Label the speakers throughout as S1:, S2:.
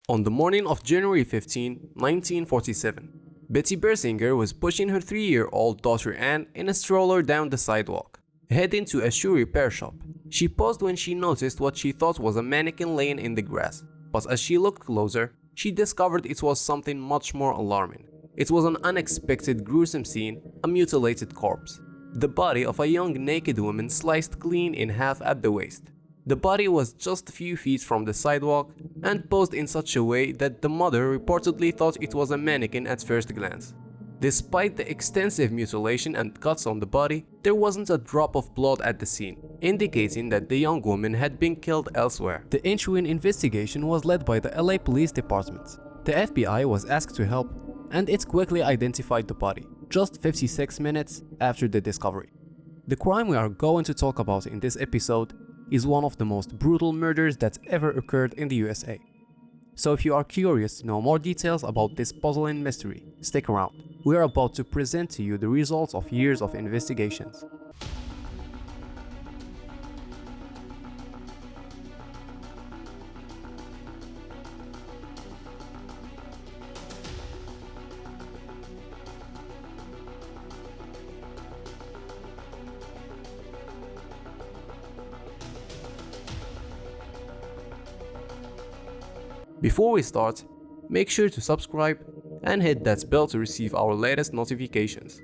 S1: On the morning of January 15, 1947, Betty Bersinger was pushing her 3-year-old daughter Anne in a stroller down the sidewalk, heading to a shoe repair shop. She paused when she noticed what she thought was a mannequin laying in the grass, but as she looked closer, she discovered it was something much more alarming. It was an unexpected gruesome scene, a mutilated corpse. The body of a young naked woman sliced clean in half at the waist. The body was just a few feet from the sidewalk and posed in such a way that the mother reportedly thought it was a mannequin at first glance. Despite the extensive mutilation and cuts on the body, there wasn't a drop of blood at the scene, indicating that the young woman had been killed elsewhere. The ensuing investigation was led by the LA Police Department. The FBI was asked to help, and it quickly identified the body, just 56 minutes after the discovery. The crime we are going to talk about in this episode is one of the most brutal murders that ever occurred in the USA. So if you are curious to know more details about this puzzling mystery, stick around. We are about to present to you the results of years of investigations. Before we start, make sure to subscribe and hit that bell to receive our latest notifications.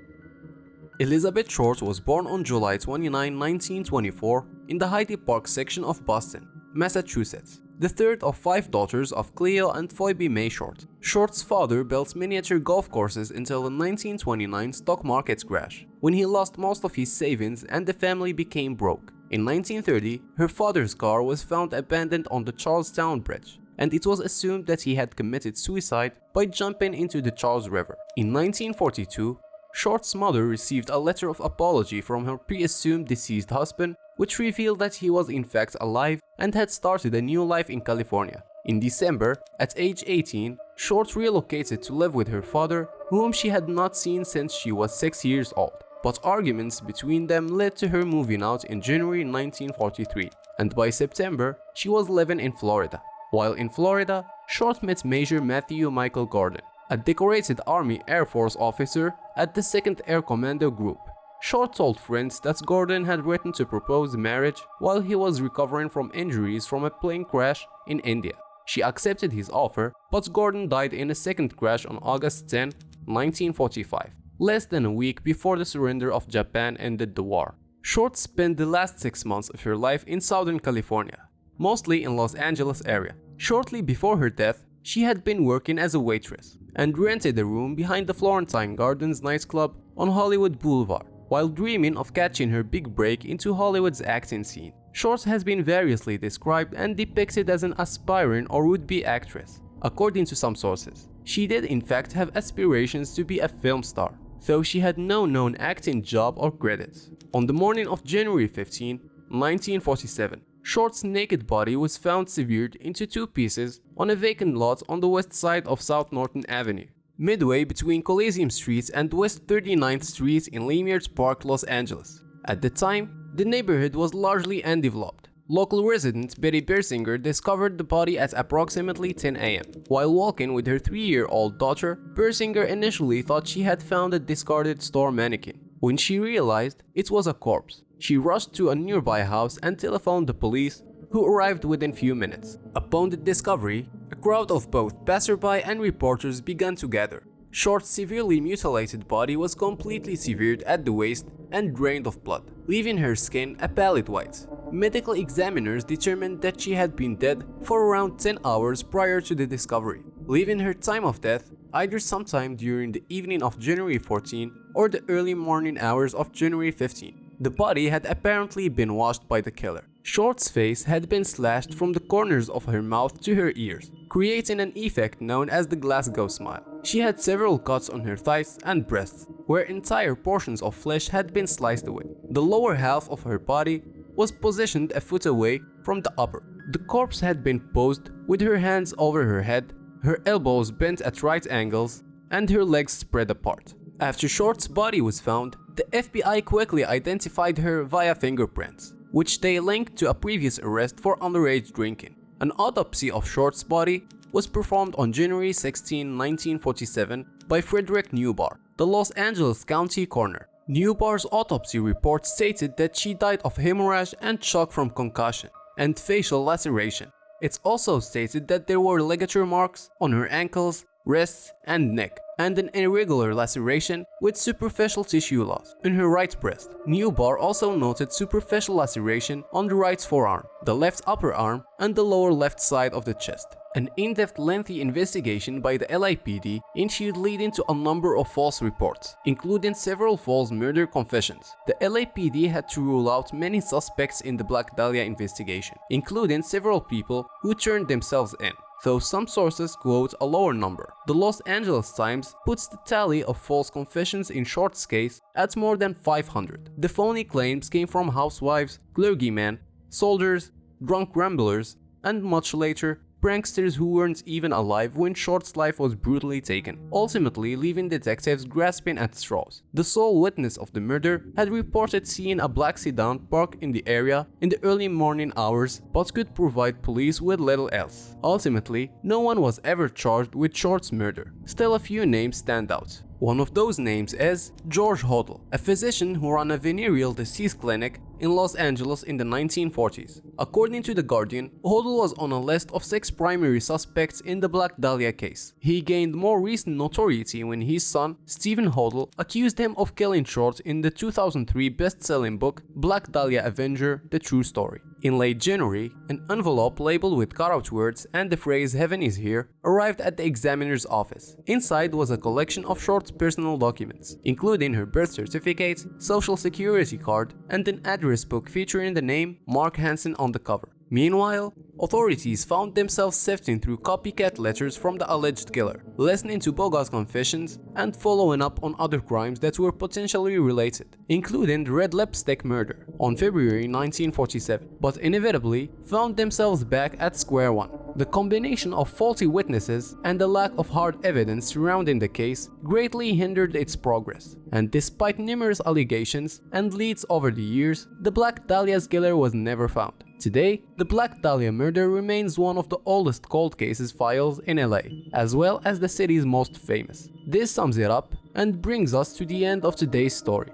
S1: Elizabeth Short was born on July 29, 1924 in the Hyde Park section of Boston, Massachusetts, the third of 5 daughters of Cleo and Phoebe May Short. Short's father built miniature golf courses until the 1929 stock market crash, when he lost most of his savings and the family became broke. In 1930, her father's car was found abandoned on the Charlestown Bridge, and it was assumed that he had committed suicide by jumping into the Charles River. In 1942, Short's mother received a letter of apology from her pre-assumed deceased husband, which revealed that he was in fact alive and had started a new life in California. In December, at age 18, Short relocated to live with her father, whom she had not seen since she was 6 years old. But arguments between them led to her moving out in January 1943, and by September, she was living in Florida. While in Florida, Short met Major Matthew Michael Gordon, a decorated Army Air Force officer at the 2nd Air Commando Group. Short told friends that Gordon had written to propose marriage while he was recovering from injuries from a plane crash in India. She accepted his offer, but Gordon died in a second crash on August 10, 1945, less than a week before the surrender of Japan ended the war. Short spent the last 6 months of her life in Southern California, mostly in Los Angeles area. Shortly before her death, she had been working as a waitress and rented a room behind the Florentine Gardens nightclub on Hollywood Boulevard, while dreaming of catching her big break into Hollywood's acting scene. Short has been variously described and depicted as an aspiring or would-be actress. According to some sources, she did in fact have aspirations to be a film star, though she had no known acting job or credits. On the morning of January 15, 1947, Short's naked body was found severed into 2 pieces on a vacant lot on the west side of South Norton Avenue, midway between Coliseum Street and West 39th Street in Leimert Park, Los Angeles. At the time, the neighborhood was largely undeveloped. Local resident Betty Bersinger discovered the body at approximately 10 a.m. While walking with her 3-year-old daughter, Bersinger initially thought she had found a discarded store mannequin. When she realized it was a corpse, she rushed to a nearby house and telephoned the police, who arrived within few minutes. Upon the discovery, a crowd of both passerby and reporters began to gather. Short's severely mutilated body was completely severed at the waist and drained of blood, leaving her skin a pallid white. Medical examiners determined that she had been dead for around 10 hours prior to the discovery, leaving her time of death either sometime during the evening of January 14 or the early morning hours of January 15. The body had apparently been washed by the killer. Short's face had been slashed from the corners of her mouth to her ears, creating an effect known as the Glasgow smile. She had several cuts on her thighs and breasts, where entire portions of flesh had been sliced away. The lower half of her body was positioned a foot away from the upper. The corpse had been posed with her hands over her head, her elbows bent at right angles, and her legs spread apart. After Short's body was found, the FBI quickly identified her via fingerprints, which they linked to a previous arrest for underage drinking. An autopsy of Short's body was performed on January 16, 1947 by Frederick Newbar, the Los Angeles County coroner. Newbar's autopsy report stated that she died of hemorrhage and shock from concussion and facial laceration. It's also stated that there were ligature marks on her ankles, wrists, and neck, and an irregular laceration with superficial tissue loss in her right breast. Newbar also noted superficial laceration on the right forearm, the left upper arm, and the lower left side of the chest. An in-depth, lengthy investigation by the LAPD ensued, leading to a number of false reports, including several false murder confessions. The LAPD had to rule out many suspects in the Black Dahlia investigation, including several people who turned themselves in, though some sources quote a lower number. The Los Angeles Times puts the tally of false confessions in Short's case at more than 500. The phony claims came from housewives, clergymen, soldiers, drunk ramblers, and much later, pranksters who weren't even alive when Short's life was brutally taken, ultimately leaving detectives grasping at straws. The sole witness of the murder had reported seeing a black sedan parked in the area in the early morning hours, but could provide police with little else. Ultimately, no one was ever charged with Short's murder. Still, a few names stand out. One of those names is George Hoddle, a physician who ran a venereal disease clinic in Los Angeles in the 1940s. According to The Guardian, Hoddle was on a list of 6 primary suspects in the Black Dahlia case. He gained more recent notoriety when his son, Stephen Hoddle, accused him of killing Short in the 2003 best-selling book Black Dahlia Avenger: The True Story. In late January, an envelope labeled with cutout words and the phrase "Heaven is here" arrived at the examiner's office. Inside was a collection of Short's personal documents, including her birth certificate, social security card, and an address book featuring the name Mark Hansen on the cover. Meanwhile, authorities found themselves sifting through copycat letters from the alleged killer, listening to bogus confessions, and following up on other crimes that were potentially related, including the Red Lipstick murder on February 1947, but inevitably found themselves back at square one. The combination of faulty witnesses and the lack of hard evidence surrounding the case greatly hindered its progress, and despite numerous allegations and leads over the years, the Black Dahlia's killer was never found. Today, the Black Dahlia murder remains one of the oldest cold cases files in LA, as well as the city's most famous. This sums it up and brings us to the end of today's story.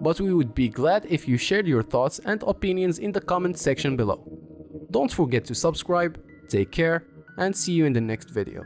S1: But we would be glad if you shared your thoughts and opinions in the comment section below. Don't forget to subscribe, take care, and see you in the next video.